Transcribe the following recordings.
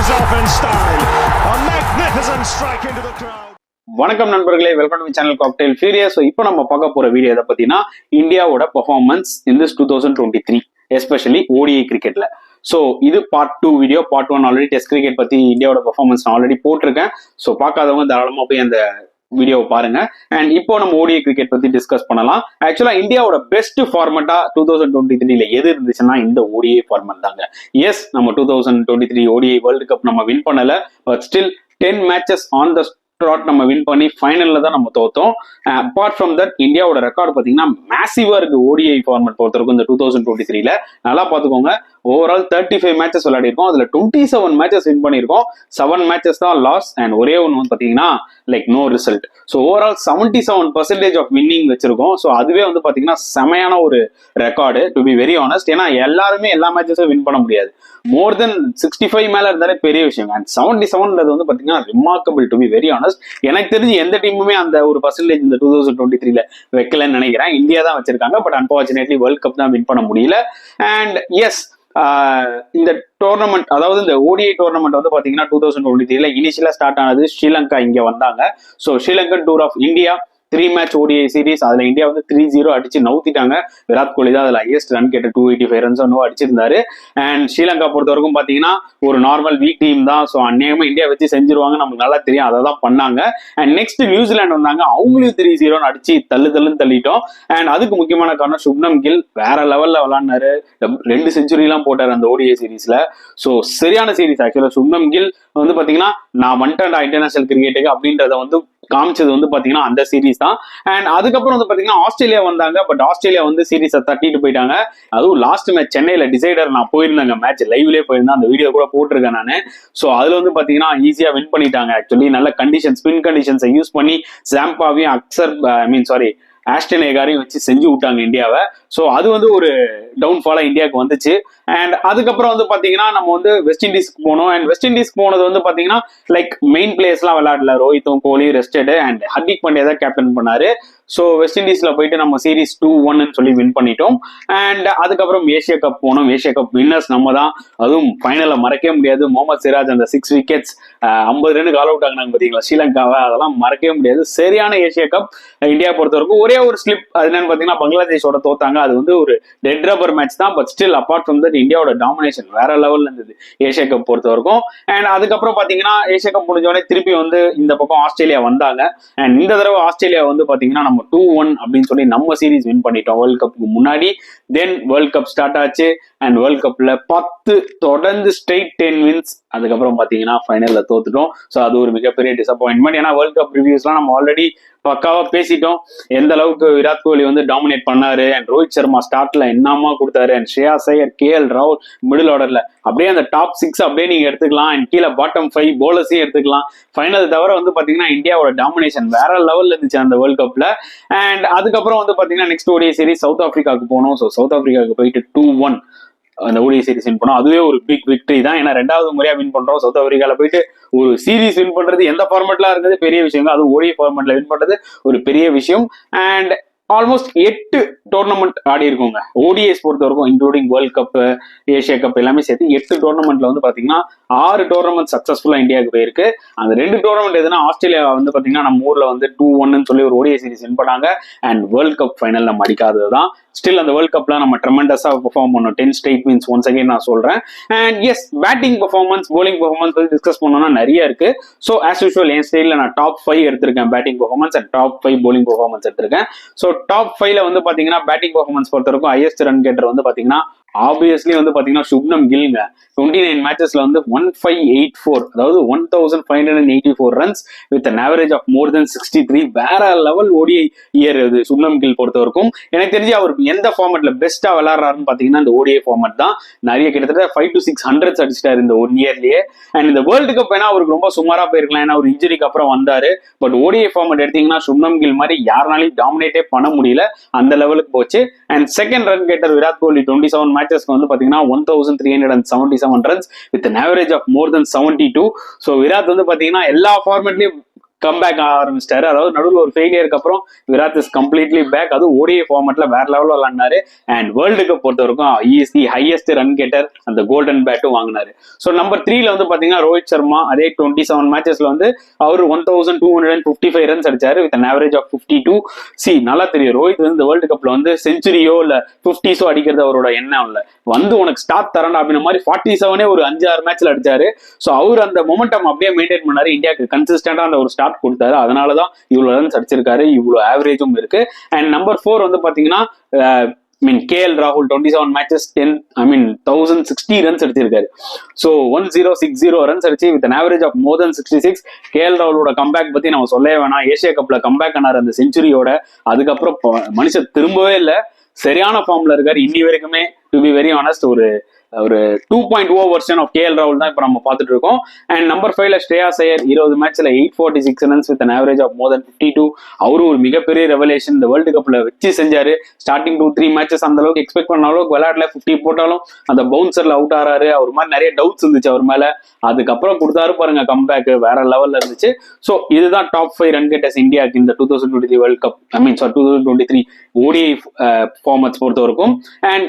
finishes off in style. A magnificent strike into the crowd. வணக்கம் நண்பர்களே, welcome to channel cocktail furious. இப்போ நம்ம பார்க்க போற வீடியோ எதை பத்தினா இந்தியாவோட performance in this 2023 especially ODI கிரிக்கெட்ல. ஸோ இது part 2 video. Part 1 already test cricket பத்தி இந்தியாவோட பெர்ஃபார்மன்ஸ் நான் ஆல்ரெடி போட்டிருக்கேன். ஸோ பார்க்காதவங்க தாராளமா போய் அந்த வீடியோவை பாருங்க. அண்ட் இப்போ நம்ம ஓடிஐ கிரிக்கெட் பத்தி டிஸ்கஸ் பண்ணலாம். ஆக்சுவலா இந்தியாவோட பெஸ்ட் ஃபார்மட்டா 2023ல எது இருந்துச்சுன்னா இந்த ஓடிஐ ஃபார்மட் தாங்க. எஸ், நம்ம 2023 ஓடிஐ வேர்ல்டு கப் நம்ம வின் பண்ணல, but still 10 matches on the நம்ம வின் பண்ணி ஃபைனல்ல தான் நம்ம தோத்தோம். அப்பார்ட் ஃப்ரம் தட் இந்தியாவோட ரெக்கார்டு பாத்தீங்கன்னா மேசிவா இருக்கு ஓடிஐ ஃபார்மட் பொறுத்தவரைக்கும் இந்த 2023ல. நல்லா பாத்துக்கோங்க, ஓவரால் 35 மேட்சஸ் விளையாடிருக்கோம். அதுல 27 மேட்சஸ் வின் பண்ணிருக்கோம், 7 மேட்சஸ் தான் லாஸ் அண்ட் ஒரே ஒன்று வந்து பாத்தீங்கன்னா like no result. So overall 77% of winning வச்சிருக்கோம். ஸோ அதுவே வந்து பாத்தீங்கன்னா செமையான ஒரு record to be very honest. ஏன்னா எல்லாருமே எல்லா மேட்சஸும் வின் பண்ண முடியாது. மோர் தென் 65 மேல இருந்தாலே பெரிய விஷயம். அண்ட் 77 வந்து பாத்தீங்கன்னா remarkable to be very honest. எனக்கு தெரிஞ்சு எந்த டீமுமே அந்த ஒரு பர்சன்டேஜ் இந்த 2023ல வைக்கலன்னு நினைக்கிறேன். இந்தியா தான் வச்சிருக்காங்க, பட் அன்பார்ச்சுனேட்லி வேர்ல்ட் கப் தான் வின் பண்ண முடியல. அண்ட் எஸ், இந்த டோர்னமெண்ட், அதாவது இந்த ஓடிஐ டோர்னமெண்ட் வந்து பாத்தீங்கன்னா 2023ல இனிஷியலா ஸ்டார்ட் ஆனது. ஸ்ரீலங்கா இங்க வந்தாங்க. So Sri Lankan tour of India 3 match ODI series. அதுல இந்தியா வந்து 3-0 அடிச்சு நவுத்திட்டாங்க. விராட் கோலி தான் அதுல ஹையஸ்ட் ரன் கேட்ட 285 ரன்ஸ் அடிச்சிருந்தாரு. அண்ட் ஸ்ரீலங்கா பொறுத்த வரைக்கும் பாத்தீங்கன்னா ஒரு நார்மல் வீக் டீம் தான். ஸோ அந்நேகமா இந்தியா வச்சு செஞ்சிருவாங்க, நமக்கு நல்லா தெரியும். அதை தான் பண்ணாங்க. அண்ட் நெக்ஸ்ட் நியூசிலாந்து வந்தாங்க, அவங்களையும் 3-0 அடிச்சு தள்ளுன்னு தள்ளிட்டோம். அண்ட் அதுக்கு முக்கியமான காரணம் சுப்னம் கில் வேற லெவல்ல விளாண்டாரு. 2 செஞ்சுரி எல்லாம் போட்டாரு அந்த ஓடிஐ சீரீஸ்ல. ஸோ சரியான சீரீஸ். ஆக்சுவலா சுப்னம் கில் வந்து பாத்தீங்கன்னா நான் வந்துட்டேன்டா இன்டர்நேஷனல் கிரிக்கெட்டுக்கு அப்படின்றத வந்து காமிச்சது வந்து பாத்தீங்கன்னா அந்த சீரீஸ் தான். அண்ட் அதுக்கப்புறம் வந்து பாத்தீங்கன்னா ஆஸ்திரேலியா வந்தாங்க, பட் ஆஸ்திரேலியா வந்து சீரீஸை தட்டிட்டு போயிட்டாங்க. அதுவும் லாஸ்ட் மேட்ச் சென்னையில டிசைடர் நான் போயிருந்தேங்க, மேட்ச் லைவ்லேயே போயிருந்தேன், அந்த வீடியோ கூட போட்டிருக்கேன் நான். ஸோ அதுல வந்து பாத்தீங்கன்னா ஈஸியா வின் பண்ணிட்டாங்க. ஆக்சுவலி நல்ல கண்டிஷன், ஸ்பின் கண்டிஷன்ஸை யூஸ் பண்ணி ஜாம்பாவையும் ஆஸ்டன் ஏகாரையும் வச்சு செஞ்சு விட்டாங்க இந்தியாவை. ஸோ அது வந்து ஒரு டவுன்ஃபாலா இந்தியாவுக்கு வந்துச்சு. அண்ட் அதுக்கப்புறம் வந்து பாத்தீங்கன்னா நம்ம வந்து வெஸ்ட் இண்டீஸ்க்கு போனோம். அண்ட் வெஸ்ட் இண்டீஸ் போனது வந்து பாத்தீங்கன்னா லைக் மெயின் பிளேயர்ஸ் எல்லாம் விளையாடல. ரோஹித்தும் கோலி ரெஸ்டட் அண்ட் ஹர்திக் பாண்டியா தான் கேப்டன் பண்ணாரு. ஸோ வெஸ்ட் இண்டீஸ்ல போயிட்டு நம்ம சீரீஸ் 2-1 சொல்லி வின் பண்ணிட்டோம். அண்ட் அதுக்கப்புறம் ஏஷியா கப் போனோம். ஏஷியா கப் வின்னர்ஸ் நம்ம தான். அதுவும் ஃபைனலை மறக்கவே முடியாது. முகமது சிராஜ் அந்த 6 விக்கெட்ஸ் 50 ரன் ஆல் அவுட் ஆகினாங்க பாத்தீங்களா ஸ்ரீலங்காவை, அதெல்லாம் மறக்கவே முடியாது. சரியான ஏஷியா கப். இந்தியா பொறுத்த வரைக்கும் ஒரே ஒரு ஸ்லிப், அது என்னன்னு பாத்தீங்கன்னா பங்களாதேஷோட தோத்தாங்க. அது வந்து ஒரு டெட் ரப்பர் மேட்ச் தான். But still apart from that இந்தியாவோட டாமினேஷன் வேற லெவல்ல இருந்தது ஏஷியா கப் பொறுத்த வரைக்கும். அண்ட் அதுக்கப்புறம் பாத்தீங்கன்னா ஏஷியா கப் முடிஞ்சோடனே திருப்பி வந்து இந்த பக்கம் ஆஸ்திரேலியா வந்தாங்க. அண்ட் இந்த தடவை ஆஸ்திரேலியா வந்து பாத்தீங்கன்னா நம்ம 2-1 அப்படின்னு சொல்லி நம்ம சீரீஸ் வின் பண்ணிட்டோம் வேர்ல்ட் கப்புக்கு முன்னாடி. தென் வேர்ல்ட் கப் ஸ்டார்ட் ஆச்சு. அண்ட் வேர்ல்ட் கப்ல 10 தொடர்ந்து ஸ்ட்ரெயிட் 10 வின்ஸ். அதுக்கப்புறம் பாத்தீங்கன்னா ஃபைனல்ல தோத்துட்டோம். ஸோ அது ஒரு மிகப்பெரிய டிசப்பாயின்மெண்ட். ஏன்னா வேர்ல்ட் கப் ரிவ்யூஸ்லாம் நம்ம ஆல்ரெடி பக்காவா பேசிட்டோம். எந்த அளவுக்கு விராட் கோலி வந்து டாமினேட் பண்ணாரு. அண்ட் ரோஹித் சர்மா ஸ்டார்ட்ல என்னமா கொடுத்தாரு. அண்ட் ஸ்ரேயாஸ் ஐயர், KL ராகுல் மிடில் ஆர்டர்ல அப்படியே அந்த டாப் 6 அப்படியே நீங்க எடுத்துக்கலாம். அண்ட் கீழே பாட்டம் 5 பவுலர்ஸையும் எடுத்துக்கலாம். ஃபைனல் தவிர வந்து பாத்தீங்கன்னா இந்தியாவோட டாமினேஷன் வேற லெவல்ல இருந்துச்சு அந்த வேர்ல்ட் கப்ல. அண்ட் அதுக்கப்புறம் வந்து பாத்தீங்கன்னா நெக்ஸ்ட் ஓடிஐ சீரிஸ் சவுத் ஆப்பிரிக்காவுக்கு போனோம். ஸோ சவுத் ஆப்பிரிக்காவுக்கு போயிட்டு 2-1 அந்த ஓடிஐ சீரிஸ் வின் பண்ணோம். அதுவே ஒரு பிக் விக்டரி தான். ஏன்னா 2வது முறையா வின் பண்றோம். சவுத் ஆப்பிரிக்கால போயிட்டு ஒரு சீரிஸ் வின் பண்றது எந்த ஃபார்மேட்ல இருக்கிறது பெரிய விஷயம் தான். அது ஓடிஐ ஃபார்மேட்ல வின் பண்றது ஒரு பெரிய விஷயம். அண்ட் ஆல்மோஸ்ட் 8 டோர்னமெண்ட் ஆடி இருக்கோங்க ஓடிஐஸ் பொறுத்த வரைக்கும், including world cup, Asia cup எல்லாமே சேர்த்து 8 டோர்னமெண்ட்ல வந்து பாத்தீங்கன்னா 6 டோர்னமெண்ட் சக்சஸ்ஃபுல்லா இந்தியாவுக்கு போயிருக்கு. அந்த 2 டோர்னமெண்ட் எதுனா ஆஸ்திரேலியா வந்து பாத்தீங்கன்னா நம்ம ஊர்ல வந்து 2-1 சொல்லி ஒரு ஓடிஐ சீரிஸ் வின் பண்ணாங்க. அண்ட் வேர்ல்ட் கப் ஃபைனல் நம்ம அடிக்காததுதான். ஸ்டில் அந்த வேர்ல்ட் கப்ல நம்ம ட்ரெமெண்டஸா பெர்ஃபார்ம் பண்ணோம். 10 ஸ்ட்ரெயிட் வின்ஸ் ஒன்ஸ் அகைன் நான் சொல்றேன். And yes, batting performance, bowling performance பத்தி டிஸ்கஸ் பண்ணோம்னா நிறைய இருக்கு. ஸோ ஆஸ் யூஷுவல் என் ஸ்டைல நான் டாப் 5 எடுத்திருக்கேன் batting performance and top 5 bowling performance எடுத்திருக்கேன். ஸோ டாப் 5ல வந்து பாத்தீங்கன்னா பேட்டிங் பெர்ஃபார்மன்ஸ் பொறுத்த வரைக்கும் ஹையஸ்ட் ரன் கேட்டர் வந்து பாத்தீங்கன்னா ஆப்வியஸ்லி வந்து பாத்தீங்கன்னா சுப்னம் கில்ங்க. 29 மேட்சஸ்ல வந்து 1584, அதாவது 1584 runs with an average of more than 63. வேற லெவல் ஓடிஐ இயர் இது சுப்னம் கில் பொறுத்த வரைக்கும். எனக்கு தெரிஞ்சு அவர் எந்த ஃபார்மேட்ல பெஸ்டா விளையாடுறாருன்னு பாத்தீங்கன்னா இந்த ஓடிஐ ஃபார்மேட் தான். நிறைய கிட்டத்தட்ட 5 to 6 ஹண்ட்ரட்ஸ் அடிச்சிட்டாரு இந்த 1 இயர்லயே. அண்ட் இந்த வேர்ல்டு கப் வேணா அவருக்கு ரொம்ப சுமாரா போயிருக்கலாம், ஏன்னா ஒரு இன்ஜுரிக்கு அப்புறம் வந்தாரு. பட் ஓடிஐ ஃபார்மேட் எடுத்தீங்கன்னா சுப்னம் கில் மாதிரி யாருனாலையும் டாமினேட்டே பண்ண முடியல, அந்த லெவலுக்கு போச்சு. And second run getter Virat Kohli 27 மேட்சஸ்க்கு வந்து பாத்தீங்கன்னா 1377 runs with an average of more than 72. So Virat வந்து பாத்தீங்கன்னா எல்லா ஃபார்மேட்லயும் கம்பேக் ஆரம்பிச்சிட்டாரு. அதாவது நடுவில் ஒரு ஃபெயிலியருக்கு அப்புறம் விராட் இஸ் கம்ப்ளீட்லி பேக். அது ஓடிஐ ஃபார்மேட்ல வேற லெவலில் விளாண்டாரு. அண்ட் வேர்ல்டு கப் பொறுத்த வரைக்கும் ஈஸி ஹையஸ்ட் ரன் கெட்டர், அந்த கோல்டன் பேட்டும் வாங்கினாரு. ஸோ நம்பர் 3ல வந்து பாத்தீங்கன்னா ரோஹித் சர்மா. அதே 27 மேட்சஸ்ல வந்து அவர் 1255 ரன்ஸ் அடிச்சாரு வித் an average of 52. நல்லா தெரியும் ரோஹித் வந்து இந்த வேர்ல்டு கப்ல வந்து செஞ்சுரியோ இல்ல 50ஸோ அடிக்கிறது அவரோட எண்ணம் இல்ல. வந்து உனக்கு ஸ்டார்ட் தரணும் அப்படின்ற மாதிரி 47 ஒரு 5-6 மேட்ச்ல அடிச்சாரு. ஸோ அவர் அந்த மொமெண்டம் அப்படியே மெயின்டைன் பண்ணாரு. இந்தியாவுக்கு கன்சிஸ்டன்டா அந்த ஒரு ஸ்டார்ட் கொடுத்தாரு. அதனாலதான் இவ்வளவு ரன்ஸ் அடிச்சிருக்காரு, இவ்வளவு ஆவரேஜும் இருக்கு. அண்ட் நம்பர் 4 வந்து பாத்தீங்கன்னா KL ராகுல் 27 மேட்சஸ் 1060 ரன்ஸ் அடிச்சிருக்காரு. ஸோ 1060 ரன்ஸ் அடிச்சு with an average of more than 66. KL ராகுலோட கம்பேக் பத்தி நம்ம சொல்லவே வேணாம். ஏசியா கப்ல கம்பேக் ஆனார் அந்த செஞ்சுரியோட. அதுக்கப்புறம் மனுஷன் திரும்பவே இல்லை, சரியான ஃபார்ம்ல இருக்காரு இன்னி வரைக்குமே. டு பி வெரி ஆனஸ்ட், ஒரு 2.0 வெர்ஷன் ஆஃப் KL ராகுல் தான் இப்ப நம்ம பார்த்துட்டு இருக்கோம். அண்ட் நம்பர் 5ல ஸ்ரேயாஸ் ஐயர் 20 மேட்ச்ல 846 runs with an average of more than 52. அவரும் ஒரு மிகப்பெரிய ரெவலேஷன் இந்த வேர்ல்டு கப்ல வச்சு செஞ்சாரு. ஸ்டார்டிங் 2-3 மேட்சஸ் அந்த அளவுக்கு எக்ஸ்பெக்ட் பண்ண அளவுக்கு விளையாடல. 50 போட்டாலும் அந்த பவுன்சர்ல அவுட் ஆறாரு. அவர் மாதிரி நிறைய டவுட்ஸ் இருந்துச்சு அவர் மேல. அதுக்கப்புறம் கொடுத்தாரு பாருங்க கம்பேக், வேற லெவல்ல இருந்துச்சு. ஸோ இதுதான் டாப் 5 ரன் கெட்டர்ஸ் இந்தியாவுக்கு இந்த 2023 வேர்ல்ட் கப் 2023 ODI ஃபார்மட்ஸ் பொறுத்த வரைக்கும். அண்ட்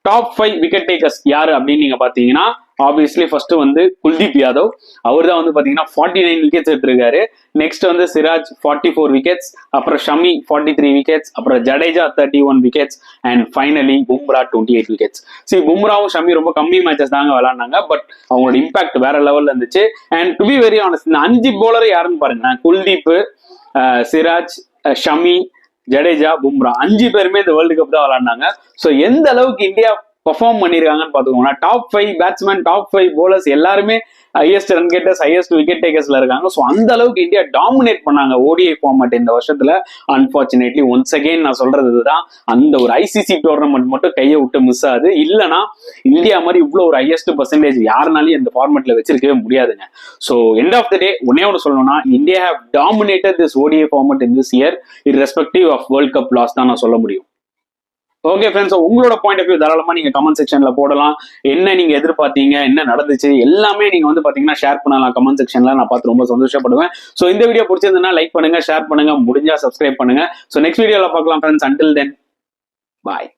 டாப் 5 விக்கெட் டேக்கர்ஸ் யாரு அப்படின்னு நீங்க பாத்தீங்கன்னா ஆப்வியஸ்லி ஃபர்ஸ்ட் வந்து குல்தீப் யாதவ். அவர் தான் வந்து பாத்தீங்கன்னா 49 விக்கெட்ஸ் எடுத்திருக்காரு. நெக்ஸ்ட் வந்து சிராஜ் 44 விக்கெட்ஸ், அப்புறம் ஷமி 43 விக்கெட்ஸ், அப்புறம் Jadeja 31 wickets, and finally Bumrah 28 wickets. பும்ராவும் ஷமி ரொம்ப கம்மி மேட்சஸ் தாங்க விளையாண்டாங்க, பட் அவங்களோட இம்பாக்ட் வேற லெவல்ல இருந்துச்சு. And to be very honest, இந்த 5 பவுலர் யாருன்னு பாருங்க, குல்தீப், சிராஜ், ஷமி, ஜடேஜா, பும்ரா 5 பேருமே இந்த வேர்ல்டு கப் தான் விளையாண்டாங்க. ஸோ எந்த அளவுக்கு இந்தியா பெர்ஃபார்ம் பண்ணிருக்காங்கன்னு பாத்துக்கோங்க. டாப் 5 பேட்ஸ்மேன், டாப் 5 bowlers எல்லாருமே highest run getters, highest wicket டேக்கர்ஸ்ல இருக்காங்க. ஸோ அந்த அளவுக்கு இந்தியா டாமினேட் பண்ணாங்க ODI ஃபார்மேட் இந்த வருஷத்துல. அன்பார்ச்சுனேட்லி ஒன்ஸ் அகெயின் நான் சொல்றது இதுதான், அந்த ஒரு ICC டோர்னமெண்ட் மட்டும் கையை விட்டு மிஸ் ஆகுது. இல்லைன்னா இந்தியா மாதிரி இவ்வளவு ஒரு ஹையஸ்ட் பர்சன்டேஜ் யாருனாலையும் இந்த ஃபார்மேட்ல வச்சிருக்கவே முடியாதுங்க. So end of the day ஒன்னே ஒன்று சொல்லணும்னா, India have dominated this ODI format in this year irrespective of world cup loss தான் நான் சொல்ல முடியும். ஓகே ஃப்ரெண்ட்ஸ், உங்களோட பாயிண்ட் ஆஃப் வியூ தாராளமா நீங்க கமெண்ட் செக்ஷன்ல போடலாம். என்ன நீங்க எதிர்பார்த்தீங்க, என்ன நடந்துச்சு, எல்லாமே நீங்க வந்து பாத்தீங்கன்னா ஷேர் பண்ணலாம் கமெண்ட் செக்ஷன்ல. நான் பார்த்து ரொம்ப சந்தோஷப்படுவேன். ஸோ இந்த வீடியோ பிடிச்சிருந்ததுன்னா லைக் பண்ணுங்க, ஷேர் பண்ணுங்க, முடிஞ்சா சப்ஸ்கிரைப் பண்ணுங்க. ஸோ நெக்ஸ்ட் வீடியோல பார்க்கலாம் ஃப்ரெண்ட்ஸ். அன்டில் தென் பாய்.